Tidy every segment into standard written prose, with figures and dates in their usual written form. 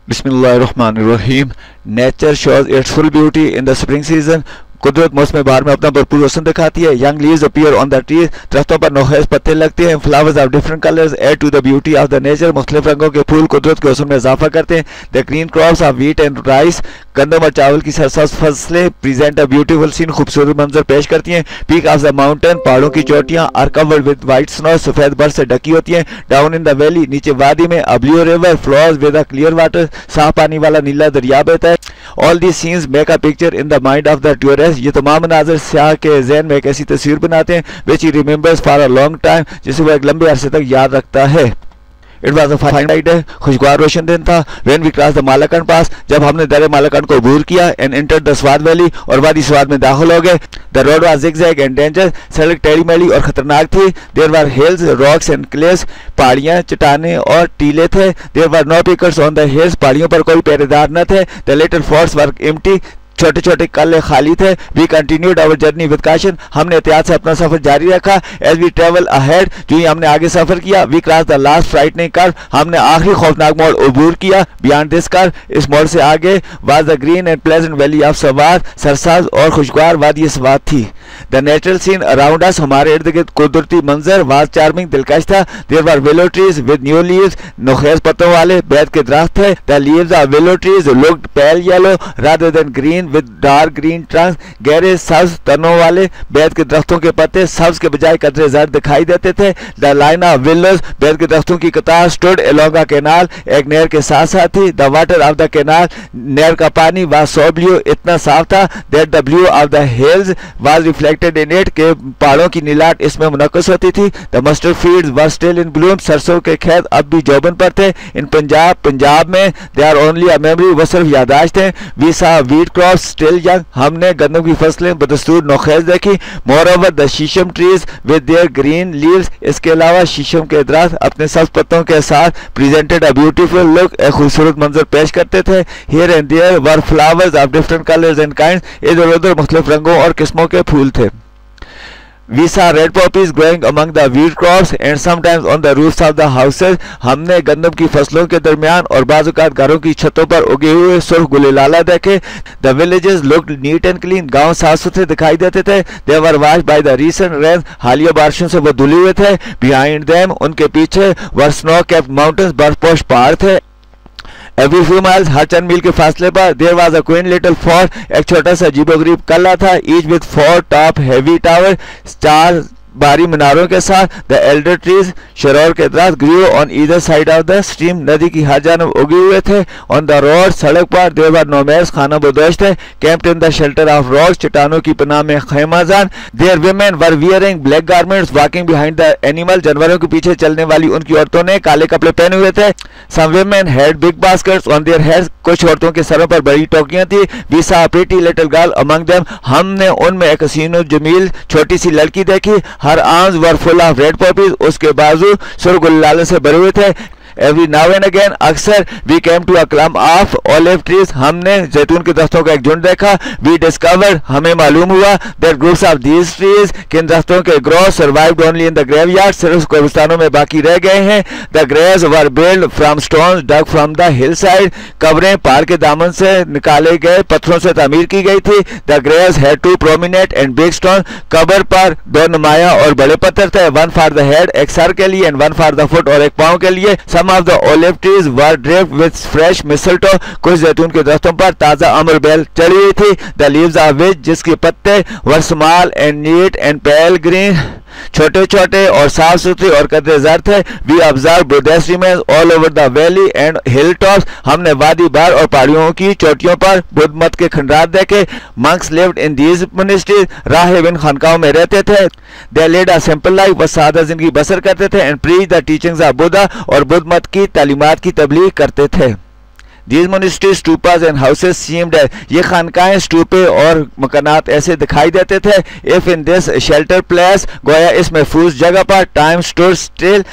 Bismillahirrahmanirrahim. Nature shows its full beauty in the spring season. कुदरत मौसम बहार में अपना भरपूर हुस्न दिखाती है. Young leaves appear on the trees. दरख्तों पर नौखेज पत्ते लगते हैं. Flowers of different colours add to the beauty of the nature. मुख्तलिफ रंगों के फूल कुदरत के हुस्न में इजाफा करते हैं. The green crops of wheat and rice. गंदम और चावल की सरसब्ज फसलें प्रेजेंट अ ब्यूटीफुल सीन. खूबसूरत मंजर पेश करती हैं. Peak of the mountain. पहाड़ों की चोटियां are covered with white snow. सफेद बर्फ से ढकी होती हैं. Down in the valley. नीचे वादी में a blue river flows with a clear water. साफ पानी वाला नीला दरिया बहता है. All the scenes make a picture in the mind of the tourist. ये तमाम मनाज़िर स्याह के ज़हन में एक ऐसी तस्वीर बनाते हैं which he remembers for a long time, जिसे वो एक लंबे अरसे तक याद रखता है. It was a fine day. खुशगवार रोशन दिन था. When we crossed the Malakan Pass. जब हमने दरे मालाकन को अबूर किया and entered the स्वाद वैली और वादी स्वाद में दाखिल हो गए. The road was zigzag and dangerous. सड़क टेढ़ी मेढ़ी और खतरनाक थी. There were hills, rocks and cliffs. पहाड़ियाँ, चट्टानें और टीले थे. There were no pickets on the hills. पहाड़ियों पर कोई पहरेदार न थे. The little forts were empty. छोटे छोटे कल्ले खाली थे. We continued our journey with caution. हमने एहतियात से अपना सफर जारी रखा. As we travel ahead. जो ही हमने आगे सफर किया. We cross the last frightening curve. हमने आखिरी खौफनाक मोड़ अबूर किया. Beyond this curve. इस मोड़ से आगे was the green and pleasant valley of Swat. सरसाज और खुशगवार वादी सवाद थी. The natural scene around us. हमारे इर्द गिर्द कुदरती मंजर वाज चार्मिंग, दिलकश था. There were willow trees with new leaves. नौखेज पत्तों वाले बेद के दरख्त थे. The leaves of willow trees looked pale yellow rather than green with dark green trunks. गहरे सब्ज तनों वाले बेद के दरख्तों के पत्ते सब्ज के बजाय कदरे जर्द दिखाई देते थे. The line of willows. बेद के दरख्तों की कतार स्टूड अलोंग अ कैनाल. एक नहर के साथ साथ थी. The water of the canal. नहर का पानी वाज सो ब्लू. इतना साफ था that the blue of the hills was reflected in it. के पहाड़ों की नीलाट इसमें मुनक्कस होती थी. The mustard fields were still in Bloom. सरसों के खेत अब भी जौबन पर थे. इन पंजाब में they are only a memory. वो सिर्फ याददाश्त हैं. We saw wheat crops still young. हमने गन्नम की फसलें बदस्तूर नौखेज देखी. मोरओवर द शीशम trees with their green leaves. इसके अलावा शीशम के दरख्त अपने सब्ज पत्तों के साथ प्रेजेंटेड अ ब्यूटीफुल लुक. एक खूबसूरत मंजर पेश करते थे. Here and there were flowers of different colours and kinds. इधर उधर मुख्तलिफ रंगों और किस्मों के फूल थे. We saw red poppies growing among the wheat crops and sometimes on the roofs of the houses. हमने गंदम की फसलों के दरमियान और बाज़-औक़ात घरों की छतों पर उगे हुए सुर्ख गुलेलाला देखे. The villages looked neat and clean. गांव साफ सुथरे दिखाई देते थे. They were washed by the recent rains. हालिया बारिशों से वो धुले हुए थे. Behind them, उनके पीछे were snow-capped mountains. बर्फपोश पहाड़ थे. Every few miles, हर चंद मील के फासले पर there was a quaint little fort. एक छोटा सा अजीबोगरीब कला था. Each with 4 top heavy tower. 4 भारी मीनारों के साथ. The Elder trees. शरोर के दरख्त grew on either side of the stream. नदी की हर जानब उगे हुए थे. On the road. सड़क पर देयर वर नोमैड्स. खाना बदोश थे. Camped in the shelter of rocks. चट्टानों की पनाह में खैमाजान. Their women were wearing black garments walking behind the animal. जानवरों के पीछे चलने वाली उनकी औरतों ने काले कपड़े पहने हुए थे. Some women had big baskets on their heads. कुछ औरतों के सरों पर बड़ी टोकरियां थी. We saw a pretty little girl among them. हमने उनमें एक हसीन जमील छोटी सी लड़की देखी. Her arms were full of red poppies. उसके बाजू सुर्ख गुलाले से भरे हुए थे. Every now and again, अक्सर we came to a clump of olive trees. हमने जैतून के दरख्तों का एक झुंड देखा. We discovered. हमें मालूम हुआ that groups of these trees. किन दरख्तों के Grove survived only in the graveyard. सिर्फ कब्रिस्तानों में बाकी रह गए हैं. The graves were built from stones dug from the hillside. कब्रें पहाड़ के दामन से निकाले गए पत्थरों से तामीर की गई थी. The graves had 2 prominent and big stones. कब्र पर 2 नुमाया और बड़े पत्थर थे. One for the head, एक सर के लिए, and one for the foot, और एक पाँव के लिए. Some of the olive trees were draped with fresh mistletoe. कुछ जैतून के दरख्तों पर ताजा अमर बेल चढ़ी हुई थी. The leaves of which, जिसके पत्ते were small and neat and pale green. छोटे छोटे और साफ सुथरे और कदरे जर थे. We observed Buddhist remains all over the valley and hilltops. हमने वादी बार और पहाड़ियों की चोटियों पर बुद्ध मत के खंडरात देखे. Monks lived in these monasteries. राहिब इन खानकाओं में रहते थे. They led a simple life. वह सादा जिंदगी बसर करते थे. And preached the teachings of Buddha. और बुद्ध मत की तालीमात की तबलीग करते थे. These monasteries, stupas and houses seemed as. ये खानकाएं स्टूपे और मकानात ऐसे दिखाई देते थे. If in this shelter place, गोया इस महफूज जगह पर time stood still.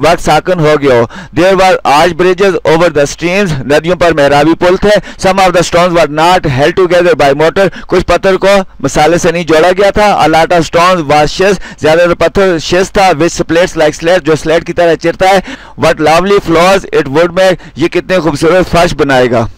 वक्त साकन हो गया हो. There were arch bridges over the streams. नदियों पर मेहराबी पुल थे. Some of the stones were not held together by mortar. कुछ पत्थर को मसाले से नहीं जोड़ा गया था. A lot of stones was schist. ज्यादातर पत्थर schist था. Which splits like slate. जो स्लेट की तरह चिरता है. What lovely floors it would make. ये कितने खूबसूरत लश बनाएगा।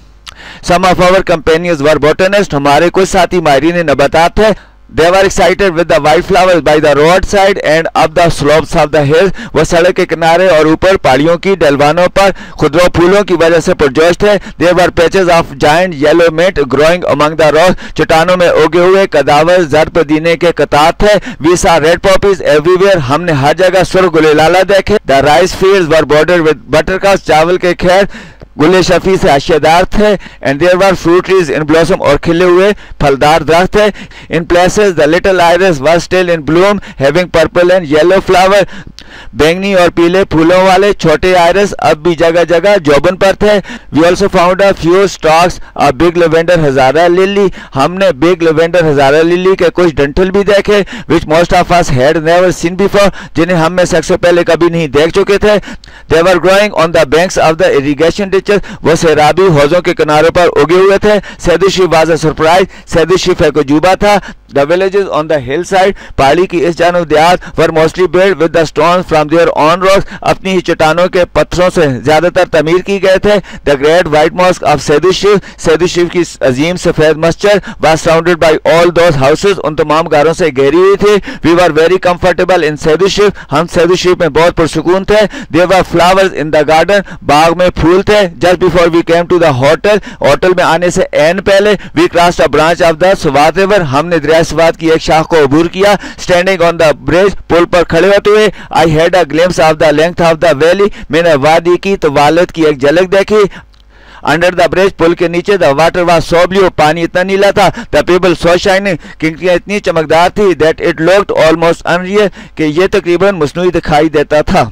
Some of our companions were botanists. हमारे कुछ साथी माहिरीन नबातात थे। They were excited with the white flowers by the roadside and up the slopes of the hills. वो सड़क के किनारे और ऊपर पहाड़ियों की ढलवानों पर खुदरो फूलों की वजह से पुरजोश थे। There were patches of giant yellow mint growing among the rocks. चट्टानों में उगे हुए कदावर जर्द पुदीने के कतार थे। We saw red poppies everywhere. हमने हर जगह सुर्ख गुलेलाला देखे। The rice fields were bordered with buttercups. चावल के खेत गुले शफी से आशियादार थे। And there were fruit trees in blossom और खिले हुए फलदार दरख्त थे। In places the little iris was still in bloom having purple and yellow flower. बैंगनी और पीले फूलों वाले छोटे आइरिस अब भी जगह जगह जोबन पर थे। We also found a few stalks of big lavender Hazara lily. हमने बिग लेवेंडर हजारा लिली के कुछ डंठल भी देखे which most of us had never seen before, जिन्हें हम में से पहले कभी नहीं देख चुके थे। They were growing on the banks of the irrigation ditches. वो सैराबी हौजों के किनारों पर उगे हुए थे। सैदुशी वाज अ सरप्राइज। सैदुशी फैकोजुबा था। The villages on the hillside, पहाड़ी की इस जानब देहात were mostly built with the stones from their own rocks. अपनी ही चट्टानों के पत्थरों से ज्यादातर तमीर की गए थे। The great white mosque of Seydu Shiv, सैदू Shiv की अजीम सफेद मस्जिद was surrounded by all those houses, उन तमाम घरों से घेरी हुई थी। We were very comfortable in Seydu Shiv, हम सैदू शिव में बहुत पुरसुकून थे। There were flowers in the garden, बाग में फूल थे। Just before we came to the hotel, hotel में आने से ऐन पहले we crossed a branch of the Swat River, हमने स्वाद की एक शाख को अबूर किया। स्टैंडिंग ऑन द ब्रिज, पुल पर खड़े होते हुए I had a glimpse of the length of the valley, मैंने वादी की तो वालत की एक झलक देखी। अंडर द ब्रिज, पुल के नीचे the water was so blue, पानी इतना नीला था। द पीपल सो शाइनिंग, खिड़कियां इतनी चमकदार थी that it looked almost unreal, कि ये तकरीबन मस्नूई दिखाई देता था।